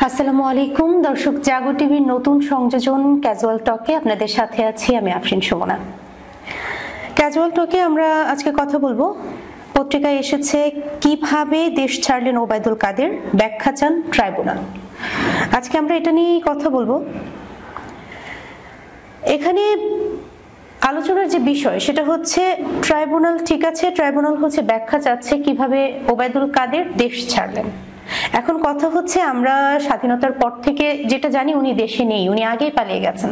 আসসালামু আলাইকুম দর্শক, জাগো টিভির নতুন সংযোজন ক্যাজুয়াল টকে আপনাদের সাথে আছি আমি আফরিন সুমনা। ক্যাজুয়াল টকে আমরা আজকে কথা বলবো, পত্রিকায় এসেছে কিভাবে দেশ ছাড়লেন ওবায়দুল কাদের, ব্যাখ্যা চান ট্রাইব্যুনাল। আজকে আমরা এটা নিয়েই কথা বলবো। এখানে আলোচনার যে বিষয় সেটা হচ্ছে ট্রাইব্যুনাল, ঠিক আছে, ট্রাইব্যুনাল হচ্ছে ব্যাখ্যা চাচ্ছে কিভাবে ওবায়দুল কাদের দেশ ছাড়লেন। এখন কথা হচ্ছে আমরা স্বাধীনতার পর থেকে যেটা জানি উনি দেশে নেই, উনি আগেই পালিয়ে গেছেন,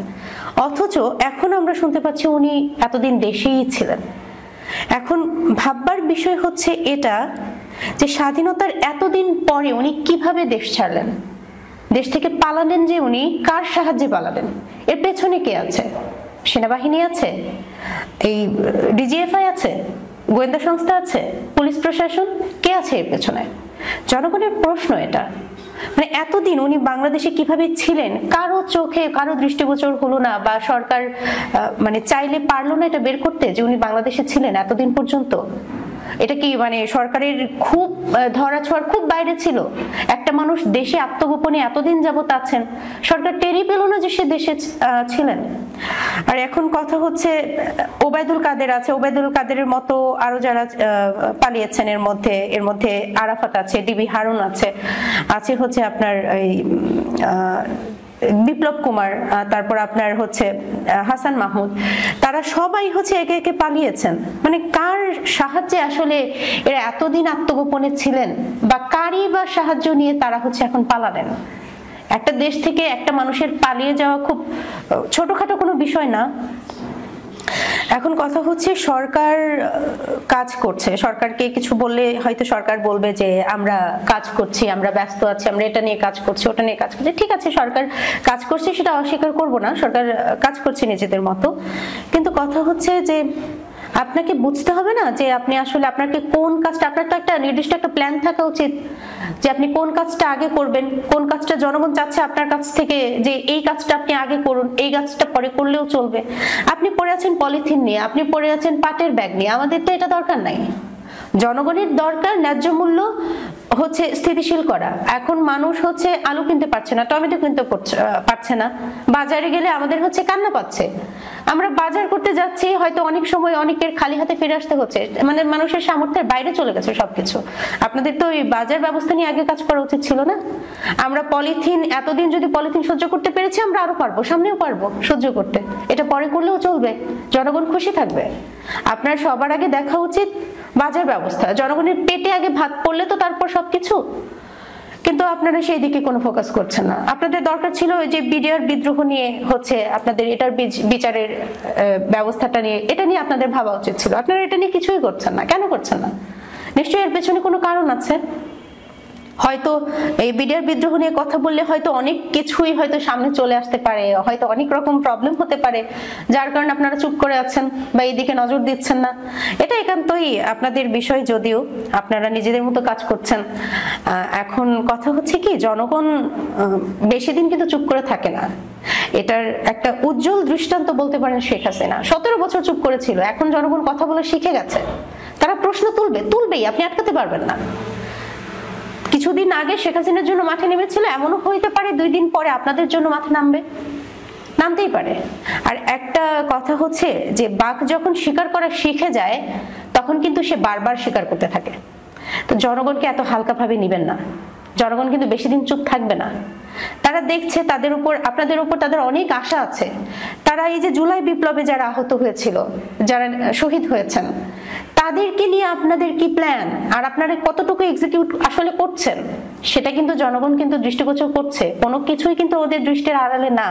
অথচ এখন আমরা শুনতে পাচ্ছি উনি এতদিন দেশেই ছিলেন। এখন ভাববার বিষয় হচ্ছে এটা যে স্বাধীনতার এতদিন পরে উনি কিভাবে দেশ ছাড়লেন, দেশ থেকে পালালেন, যে উনি কার সাহায্যে পালালেন, এর পেছনে কে আছে? সেনাবাহিনী আছে, এই ডিজিএফআই আছে, গোয়েন্দা সংস্থা আছে, পুলিশ প্রশাসন, কে আছে এর পেছনে? জনগণের প্রশ্ন এটা। মানে এতদিন উনি বাংলাদেশে কিভাবে ছিলেন কারো চোখে, কারো দৃষ্টিগোচর হলো না, বা সরকার মানে চাইলে পারলো না এটা বের করতে যে উনি বাংলাদেশে ছিলেন এতদিন পর্যন্ত। এটা কি মানে সরকারের খুব ধরাছোঁয়ার খুব বাইরে ছিল? একটা মানুষ দেশে আত্মগোপনে এতদিন যাবত আছেন, সরকার টেরই পেল না যে সে দেশে ছিলেন। আর এখন কথা হচ্ছে ওবায়দুল কাদের আছে, ওবায়দুল কাদেরের মতো আরো যারা পালিয়েছেন, এর মধ্যে আরাফাত আছে, ডিবি হারুন আছে, হচ্ছে আপনার এই বিপ্লব কুমার, তারপর আপনার হচ্ছে হাসান মাহমুদ, তারা সবাই হচ্ছে একে একে পালিয়েছেন। মানে কার সাহায্যে আসলে এরা এতদিন আত্মগোপনে ছিলেন, বা কারই বা সাহায্য নিয়ে তারা হচ্ছে এখন পালালেন? একটা দেশ থেকে একটা মানুষের পালিয়ে যাওয়া খুব ছোটখাটো কোনো বিষয় না। এখন কথা হচ্ছে সরকার কাজ করছে, সরকারকে কিছু বললে হয়তো সরকার বলবে যে আমরা কাজ করছি, আমরা ব্যস্ত আছি, আমরা এটা নিয়ে কাজ করছি, ওটা নিয়ে কাজ করছি। ঠিক আছে, সরকার কাজ করছে, সেটা অস্বীকার করব না, সরকার কাজ করছে নিজেদের মতো। কিন্তু কথা হচ্ছে যে আপনাকে বুঝতে হবে না যে আপনি আসলে আপনাকে কোন কাজটা, আপনার তো একটা নির্দিষ্ট একটা প্ল্যান থাকা উচিত যে আপনি কোন কাজটা আগে করবেন, কোন কাজটা জনগণ চাচ্ছে আপনার কাছ থেকে যে এই কাজটা আপনি আগে করুন, এই কাজটা পরে করলেও চলবে। আপনি পড়ে আছেন পলিথিন নিয়ে, আপনি পড়ে আছেন পাটের ব্যাগ নিয়ে, আমাদের তো এটা দরকার নাই। জনগণের দরকার ন্যায্য মূল্য হচ্ছে স্থিতিশীল করা। এখন মানুষ হচ্ছে আলু কিনতে পারছে না, টমেটো কিনতে পারছে না, বাজারে গেলে আমাদের হচ্ছে কান্না পাচ্ছে। আমরা বাজার করতে যাচ্ছি, হয়তো অনেক সময় অনেকের খালি হাতে ফিরে আসতে হচ্ছে, মানে মানুষের সামর্থ্যের বাইরে চলে গেছে সবকিছু। আপনাদের তো এই বাজার ব্যবস্থা নিয়ে আগে কাজ করা উচিত ছিল না? আমরা পলিথিন এতদিন যদি পলিথিন সহ্য করতে পেরেছি, আমরা আরো পারবো, সামনেও পারবো সহ্য করতে। এটা পরে করলেও চলবে, জনগণ খুশি থাকবে। আপনার সবার আগে দেখা উচিত বাজার ব্যবস্থা, জনগণের পেটে আগে ভাত পড়লে তো তারপর সবকিছু। কিন্তু আপনারা সেই দিকে কোনো ফোকাস করছেন না। আপনাদের দরকার ছিল ওই যে বিডিআর বিদ্রোহ নিয়ে হচ্ছে আপনাদের এটার বিচারের ব্যবস্থাটা নিয়ে, এটা নিয়ে আপনাদের ভাবা উচিত ছিল। আপনারা এটা নিয়ে কিছুই করছেন না, কেন করছেন না? নিশ্চয়ই এর পেছনে কোনো কারণ আছে। হয়তো এই বিডিআর বিদ্রোহ নিয়ে কথা বললে হয়তো অনেক কিছুই হয়তো সামনে চলে আসতে পারে, হয়তো অনেক রকম প্রবলেম হতে পারে, যার কারণে আপনারা চুপ করে আছেন বা এইদিকে নজর দিচ্ছেন না। এটা একান্তই আপনাদের বিষয়, যদিও আপনারা নিজেদের মতো কাজ করছেন। এখন কথা হচ্ছে কি, জনগণ বেশি দিন কিন্তু চুপ করে থাকে না। এটার একটা উজ্জ্বল দৃষ্টান্ত বলতে পারেন শেখ হাসিনা। 17 বছর চুপ করেছিল, এখন জনগণ কথা বলে শিখে গেছে, তারা প্রশ্ন তুলবেই, আপনি আটকাতে পারবেন না। কিছুদিন আগে শেখ হাসিনার জন্য মাঠে নেমেছিল, এমনও হইতে পারে 2 দিন পরে আপনাদের জন্য মাঠে নামতেই পারে। আর একটা কথা হচ্ছে যে বাঘ যখন শিকার করা শিখে যায়, তখন কিন্তু সে বারবার শিকার করতে থাকে। তো জনগণকে এত হালকা ভাবে নিবেন না, জনগণ কিন্তু বেশি দিন চুপ থাকবে না। তারা দেখছে তাদের উপর, আপনাদের উপর তাদের অনেক আশা আছে। তারা এই যে জুলাই বিপ্লবে যারা আহত হয়েছিল, যারা শহীদ হয়েছেন, তাদেরকে নিয়ে আপনাদের কি প্ল্যান, আর আপনারা কতটুকু এক্সিকিউট আসলে করছেন, সেটা কিন্তু জনগণ কিন্তু দৃষ্টিগোচর করছে। কোনো কিছুই কিন্তু ওদের দৃষ্টির আড়ালে না।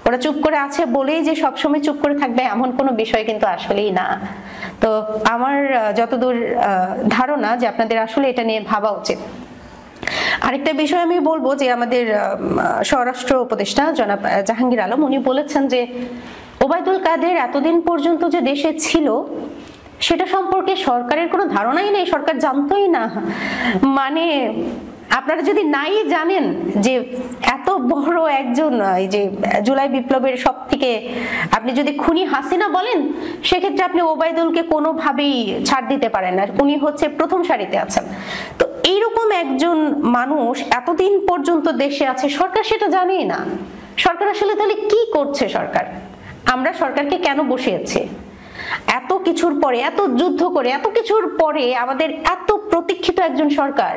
ওরা চুপ করে আছে বলেই যে সবসময় চুপ করে থাকবে এমন কোনো বিষয় কিন্তু আসলেই না। তো আমার যতদূর ধারণা যে আপনাদের আসলে এটা নিয়ে ভাবা উচিত। আরেকটা বিষয় আমি বলবো যে আমাদের স্বরাষ্ট্র উপদেষ্টা জনাব জাহাঙ্গীর আলম, উনি বলেছেন যে ওবায়দুল কাদের এতদিন পর্যন্ত যে দেশে ছিল সেটা সম্পর্কে সরকারের কোনো ধারণাই নেই, সরকার জানতোই না। মানে আপনারা যদি নাই জানেন যে এত বড় একজন, এই যে জুলাই বিপ্লবের সব থেকে আপনি যদি খুনি হাসিনা বলেন, সেক্ষেত্রে আপনি ওবায়দুলকে কোনোভাবেই ছাড় দিতে পারেন না, উনি হচ্ছে প্রথম সারিতে আছেন। তো এই এইরকম একজন মানুষ এতদিন পর্যন্ত দেশে আছে, সরকার সেটা জানেই না। সরকার আসলে তাহলে কি করছে? আমরা সরকারকে কেন বসিয়েছি? এত কিছুর পরে, এত যুদ্ধ করে, এত কিছুর পরে আমাদের এত প্রতীক্ষিত একজন সরকার,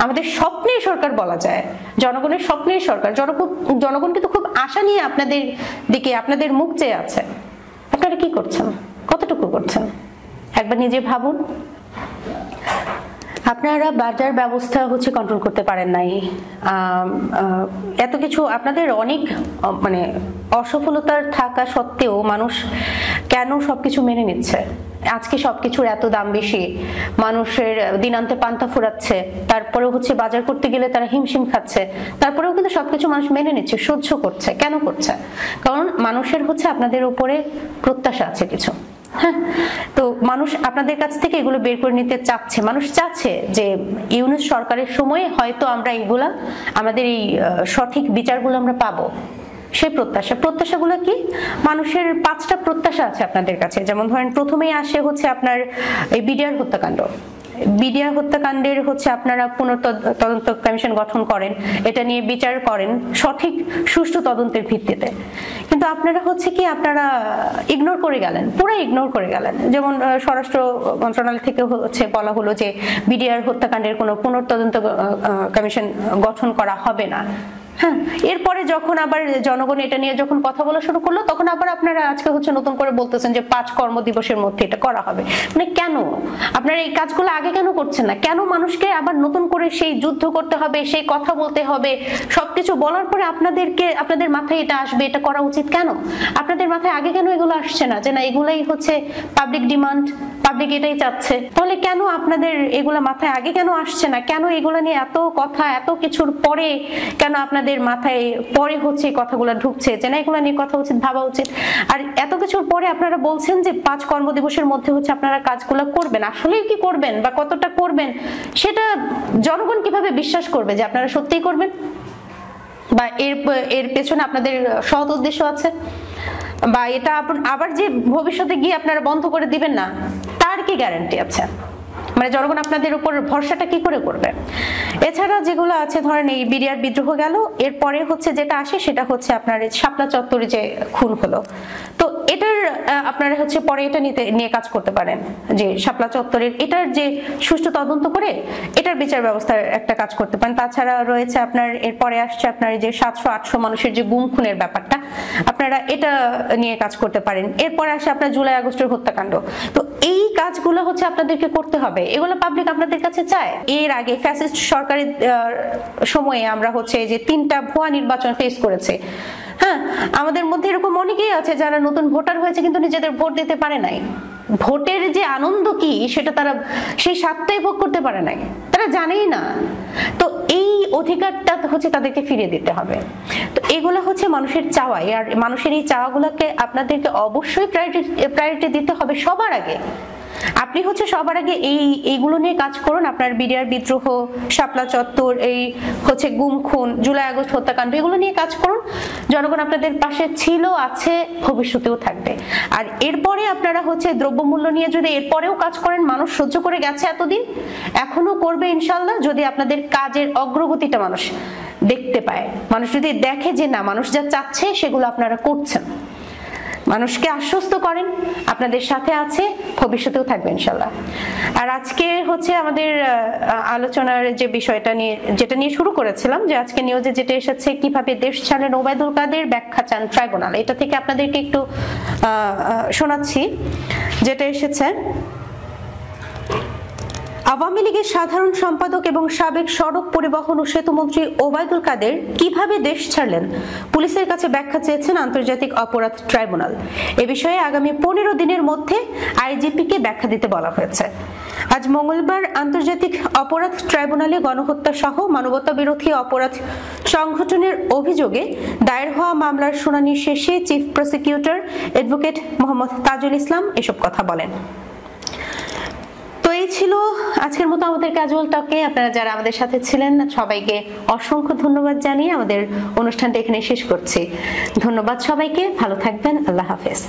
আমাদের স্বপ্নের সরকার বলা যায়, জনগণের স্বপ্নের সরকার। জনগণ কিন্তু খুব আশা নিয়ে আপনাদের দিকে, আপনাদের মুখ চেয়ে আছে। আপনারা কি করছেন? কতটুকু করছেন? একবার নিজে ভাবুন। আপনারা বাজার ব্যবস্থা কন্ট্রোল করতে পারেন নাই, এত কিছু আপনাদের অনেক মানে অসফলতার থাকা সত্ত্বেও মানুষ কেন সবকিছু মেনে নিচ্ছে? আজকে সবকিছুর এত দাম বেশি, মানুষের দিনান্তে পান্তা ফুরাচ্ছে, তারপরেও বাজার করতে গেলে তারা হিমশিম খাচ্ছে, তারপরেও কিন্তু সবকিছু মানুষ মেনে নিচ্ছে, সহ্য করছে। কেন করছে? কারণ মানুষের আপনাদের উপরে প্রত্যাশা আছে কিছু। হ্যাঁ, তো মানুষ আপনাদের কাছ থেকে এগুলো বের করে নিতে চাচ্ছে। মানুষ চাচ্ছে যে ইউনূস সরকারের সময়ে হয়তো আমরা এগুলা, আমাদের এই সঠিক বিচারগুলো আমরা পাবো। সেই প্রত্যাশাগুলো কি? মানুষের 5টা প্রত্যাশা আছে আপনাদের কাছে। যেমন ধরেন, প্রথমেই আসে আপনার এই বিডিআর হত্যাকাণ্ড। বিডিআর হত্যাকাণ্ডের আপনারা পুনঃতদন্ত কমিশন গঠন করেন, এটা নিয়ে বিচার করেন সঠিক সুষ্ঠু তদন্তের ভিত্তিতে। কিন্তু আপনারা আপনারা ইগনোর করে গেলেন, পুরো ইগনোর করে গেলেন। যেমন স্বরাষ্ট্র মন্ত্রণালয় থেকে বলা হলো যে বিডিআর হত্যাকাণ্ডের কোনো পুনঃতদন্ত কমিশন গঠন করা হবে না। হ্যাঁ, এরপরে যখন আবার জনগণ এটা নিয়ে যখন কথা বলা শুরু করলো, তখন আবার আপনারা আজকে নতুন করে বলতেছেন যে 5 কর্মদিবসের মধ্যে এটা করা হবে। মানে কেন আপনারা এই কাজগুলো আগে কেন করছেন না? কেন মানুষকে আবার নতুন করে সেই যুদ্ধ করতে হবে, সেই কথা বলতে হবে? সবকিছু বলার পরে আপনাদের মাথায় এটা আসবে, এটা করা উচিত কেন? আপনাদের মাথায় আগে কেন এগুলো আসছে না যে না এগুলাই পাবলিক ডিমান্ড, পাবলিক এটাই চাচ্ছে? তাহলে কেন আপনাদের এগুলা মাথায় আগে কেন আসছে না? কেন এগুলা নিয়ে এত কথা, এত কিছুর পরে কেন আপনাদের মাথায় পরে কথাগুলো ঢুকছে যে না এগুলা নিয়ে কথা উচিত, ভাবা উচিত? আর এত কিছুর পরে আপনারা বলছেন যে 5 কর্মদিবসের মধ্যে আপনারা কাজগুলো করবেন। আসলেই কি করবেন বা কতটা করবেন সেটা জনগণ কিভাবে বিশ্বাস করবে যে আপনারা সত্যিই করবেন? বা এর পেছনে আপনাদের সৎ উদ্দেশ্য আছে? বা এটা আবার যে ভবিষ্যতে গিয়ে আপনারা বন্ধ করে দিবেন না, তার কি গ্যারান্টি আছে? মানে জনগণ আপনাদের উপর ভরসাটা কি করে করবে? এছাড়া যেগুলো আছে, ধরেন এই বিডিআর বিদ্রোহ গেল, এরপরে যেটা আসে সেটা আপনার শাপলা চত্বরে যে খুন হলো, তো এটার আপনারা পরে এটা নিয়ে কাজ করতে পারেন যে শাপলা চত্বরের এটার যে সুষ্ঠু তদন্ত করে এটার বিচার ব্যবস্থার একটা কাজ করতে পারেন। তাছাড়া রয়েছে আপনার এরপরে আসছে আপনার যে 700-800 মানুষের যে গুম খুনের ব্যাপারটা, আপনারা এটা নিয়ে কাজ করতে পারেন। এরপরে আসে আপনার জুলাই আগস্টের হত্যাকাণ্ড। তো এই কাজগুলো আপনাদেরকে করতে হবে, এগুলো পাবলিক আপনাদের কাছে চায়। এর আগে ফ্যাসিস্ট সরকারের সময়ে আমরা যে 3টা ভুয়া নির্বাচন ফেস করেছে। হ্যাঁ, আমাদের মধ্যে এরকম অনেকেই আছে যারা নতুন ভোটার হয়েছে কিন্তু নিজেদের ভোট দিতে পারে নাই। ভোটের যে আনন্দ কি সেটা তারা সেই স্বাদটাই ভোগ করতে পারে নাই, তারা জানেই না। তো এই অধিকারটা তাদেরকে ফিরিয়ে দিতে হবে। তো এগুলো মানুষের চাওয়াই, আর মানুষের এই চাওয়াগুলোকে আপনাদেরকে অবশ্যই প্রায়োরিটি দিতে হবে সবার আগে। আপনি সবার আগে এইগুলো নিয়ে কাজ করুন। আপনার বিডিআর বিদ্রোহ, শাপলা চত্বর, এই গুম খুন, জুলাই আগস্ট হত্যাকাণ্ড, এগুলো নিয়ে কাজ করুন। জনগণ আপনাদের পাশে ছিল, আছে, ভবিষ্যতেও থাকবে। আর এরপরে আপনারা দ্রব্যমূল্য নিয়ে যদি এরপরেও কাজ করেন, মানুষ সহ্য করে গেছে এতদিন, এখনো করবে ইনশাল্লাহ, যদি আপনাদের কাজের অগ্রগতিটা মানুষ দেখতে পায়। মানুষ যদি দেখে যে না মানুষ যা চাচ্ছে সেগুলো আপনারা করছেন, মানুষকে আশ্বস্ত করেন আপনাদের সাথে আছে, ভবিষ্যতেও থাকবে ইনশাল্লাহ। আর আজকে আমাদের আলোচনার যে বিষয়টা নিয়ে যেটা নিয়ে শুরু করেছিলাম, যে আজকে নিউজে যেটা এসেছে কিভাবে দেশ ছাড়লেন ওবায়দুল কাদের, ব্যাখ্যা চান ট্রাইব্যুনাল, এটা থেকে আপনাদেরকে একটু শোনাচ্ছি যেটা এসেছে। আওয়ামী লীগের সাধারণ সম্পাদক এবং সাবেক সড়ক পরিবহন ও সেতুমন্ত্রী ওবায়দুল কাদের কিভাবে দেশ ছাড়লেন, পুলিশের কাছে ব্যাখ্যা চেয়েছেন আন্তর্জাতিক অপরাধ ট্রাইব্যুনাল। এ বিষয়ে আগামী 15 দিনের মধ্যে আইজিপিকে ব্যাখ্যা দিতে বলা হয়েছে। আজ মঙ্গলবার আন্তর্জাতিক অপরাধ ট্রাইব্যুনালে গণহত্যা সহ মানবতা বিরোধী অপরাধ সংগঠনের অভিযোগে দায়ের হওয়া মামলার শুনানি শেষে chief prosecutor advocate Mohammad Tajul Islam এসব কথা বলেন। তো এই ছিল আজকের মতো আমাদের ক্যাজুয়াল টকে। আপনারা যারা আমাদের সাথে ছিলেন সবাইকে অসংখ্য ধন্যবাদ জানিয়ে আমাদের অনুষ্ঠানটা এখানে শেষ করছি। ধন্যবাদ সবাইকে, ভালো থাকবেন, আল্লাহ হাফেজ।